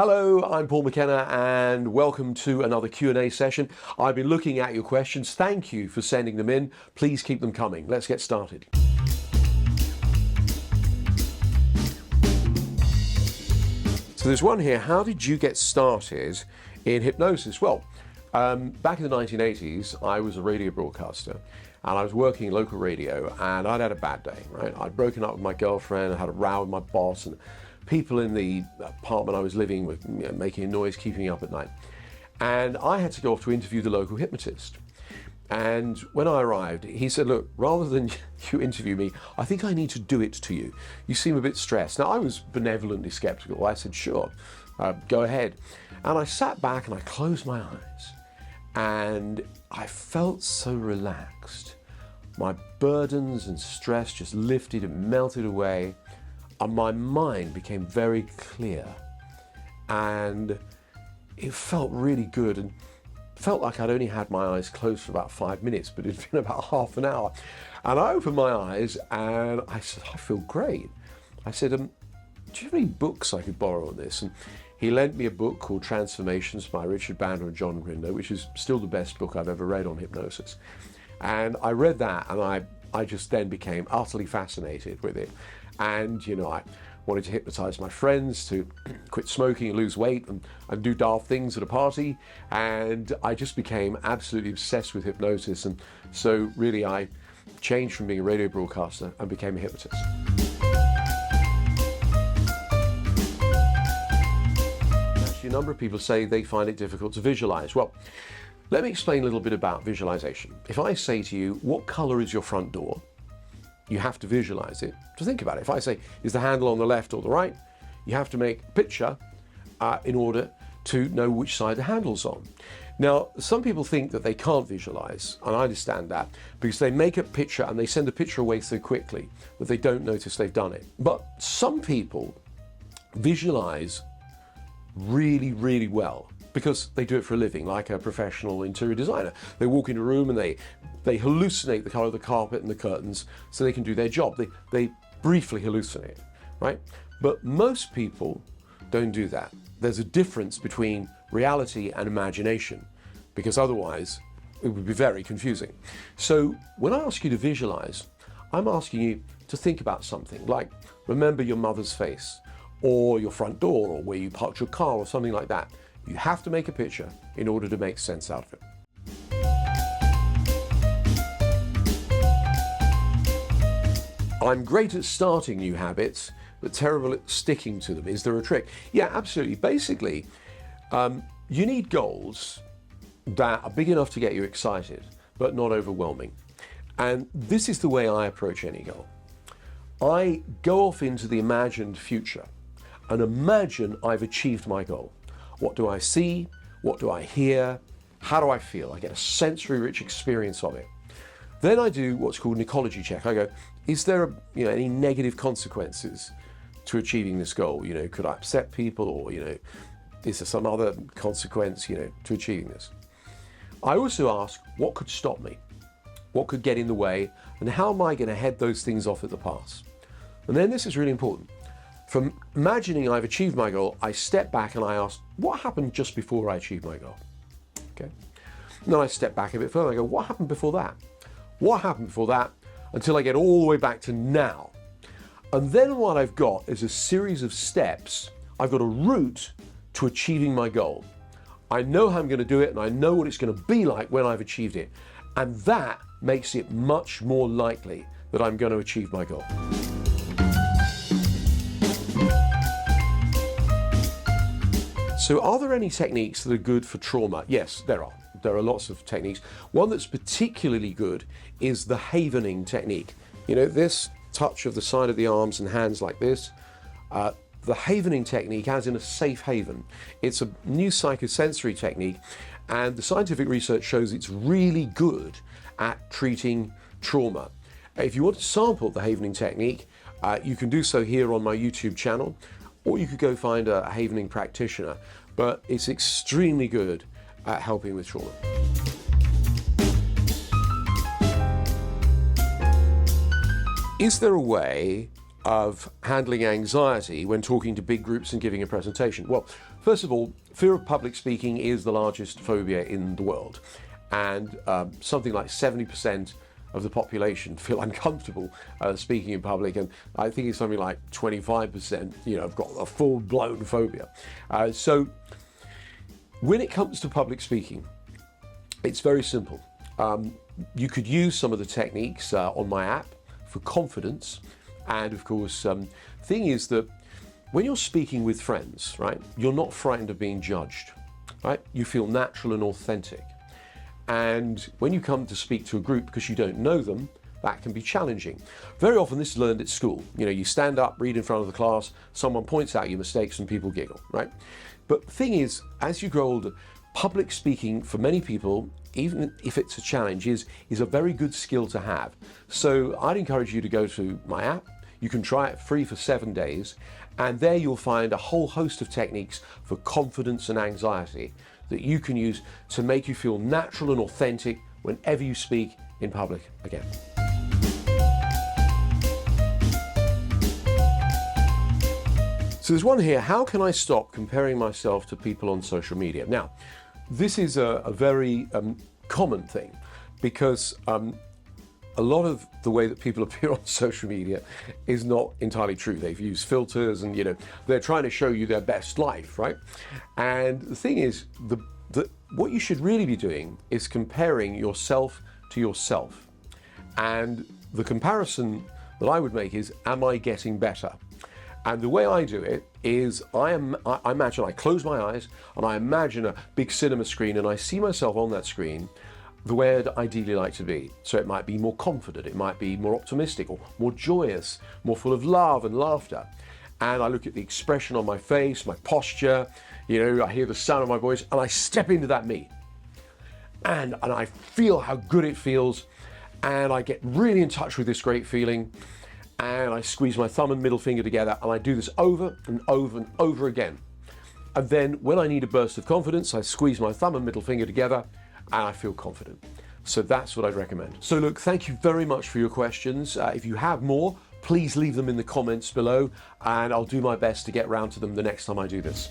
Hello, I'm Paul McKenna and welcome to another Q&A session. I've been looking at your questions. Thank you for sending them in. Please keep them coming. Let's get started. So there's one here. How did you get started in hypnosis? Well, back in the 1980s, I was a radio broadcaster and I was working in local radio and I'd had a bad day, right? I'd broken up with my girlfriend, I had a row with my boss, and people in the apartment I was living were making a noise, keeping me up at night. And I had to go off to interview the local hypnotist. And when I arrived, he said, look, rather than you interview me, I think I need to do it to you. You seem a bit stressed. Now, I was benevolently skeptical. I said, sure, go ahead. And I sat back and I closed my eyes and I felt so relaxed. My burdens and stress just lifted and melted away. And my mind became very clear and it felt really good and felt like I'd only had my eyes closed for about 5 minutes, but it'd been about half an hour. And I opened my eyes and I said, I feel great. I said, do you have any books I could borrow on this? And he lent me a book called Transformations by Richard Bandler and John Grinder, which is still the best book I've ever read on hypnosis. And I read that and I just then became utterly fascinated with it. And, I wanted to hypnotize my friends to quit smoking and lose weight and do daft things at a party. And I just became absolutely obsessed with hypnosis. And so really I changed from being a radio broadcaster and became a hypnotist. Actually, a number of people say they find it difficult to visualize. Well, let me explain a little bit about visualization. If I say to you, what color is your front door? You have to visualize it to think about it. If I say, is the handle on the left or the right? You have to make a picture in order to know which side the handle's on. Now, some people think that they can't visualize, and I understand that, because they make a picture and they send the picture away so quickly that they don't notice they've done it. But some people visualize really, really well because they do it for a living, like a professional interior designer. They walk in a room and they hallucinate the color of the carpet and the curtains so they can do their job. They briefly hallucinate, right? But most people don't do that. There's a difference between reality and imagination, because otherwise it would be very confusing. So when I ask you to visualize, I'm asking you to think about something like remember your mother's face or your front door or where you parked your car or something like that. You have to make a picture in order to make sense out of it. I'm great at starting new habits, but terrible at sticking to them. Is there a trick? Yeah, absolutely. Basically, you need goals that are big enough to get you excited, but not overwhelming. And this is the way I approach any goal. I go off into the imagined future and imagine I've achieved my goal. What do I see? What do I hear? How do I feel? I get a sensory-rich experience of it. Then I do what's called an ecology check. I go, is there any negative consequences to achieving this goal? Could I upset people, or is there some other consequence to achieving this? I also ask, what could stop me? What could get in the way? And how am I going to head those things off at the pass? And then this is really important. From imagining I've achieved my goal, I step back and I ask, what happened just before I achieved my goal? Okay. And then I step back a bit further. I go, what happened before that? What happened before that? Until I get all the way back to now. And then what I've got is a series of steps. I've got a route to achieving my goal. I know how I'm going to do it and I know what it's going to be like when I've achieved it. And that makes it much more likely that I'm going to achieve my goal. So are there any techniques that are good for trauma? Yes, there are. There are lots of techniques. One that's particularly good is the havening technique. This touch of the side of the arms and hands like this, the havening technique as in a safe haven. It's a new psychosensory technique, and the scientific research shows it's really good at treating trauma. If you want to sample the havening technique, you can do so here on my YouTube channel, or you could go find a havening practitioner, but it's extremely good at helping with trauma. Is there a way of handling anxiety when talking to big groups and giving a presentation? Well, first of all, fear of public speaking is the largest phobia in the world. And something like 70% of the population feel uncomfortable speaking in public, and I think it's something like 25%, have got a full-blown phobia. So when it comes to public speaking, it's very simple. You could use some of the techniques on my app for confidence, and of course, thing is that when you're speaking with friends, right, you're not frightened of being judged, right? You feel natural and authentic. And when you come to speak to a group because you don't know them, that can be challenging. Very often this is learned at school. You stand up, read in front of the class, someone points out your mistakes and people giggle, right? But the thing is, as you grow older, public speaking for many people, even if it's a challenge, is a very good skill to have. So I'd encourage you to go to my app. You can try it free for 7 days, and there you'll find a whole host of techniques for confidence and anxiety that you can use to make you feel natural and authentic whenever you speak in public again. So there's one here, how can I stop comparing myself to people on social media? Now, this is a very common thing, because a lot of the way that people appear on social media is not entirely true. They've used filters and, they're trying to show you their best life, right? And the thing is, what you should really be doing is comparing yourself to yourself. And the comparison that I would make is, am I getting better? And the way I do it is I imagine, I close my eyes and I imagine a big cinema screen, and I see myself on that screen the way I'd ideally like to be. So it might be more confident, it might be more optimistic, or more joyous, more full of love and laughter. And I look at the expression on my face, my posture, I hear the sound of my voice, and I step into that me. And I feel how good it feels, and I get really in touch with this great feeling, and I squeeze my thumb and middle finger together, and I do this over and over and over again. And then when I need a burst of confidence, I squeeze my thumb and middle finger together, and I feel confident. So that's what I'd recommend. So look, thank you very much for your questions. If you have more, please leave them in the comments below, and I'll do my best to get round to them the next time I do this.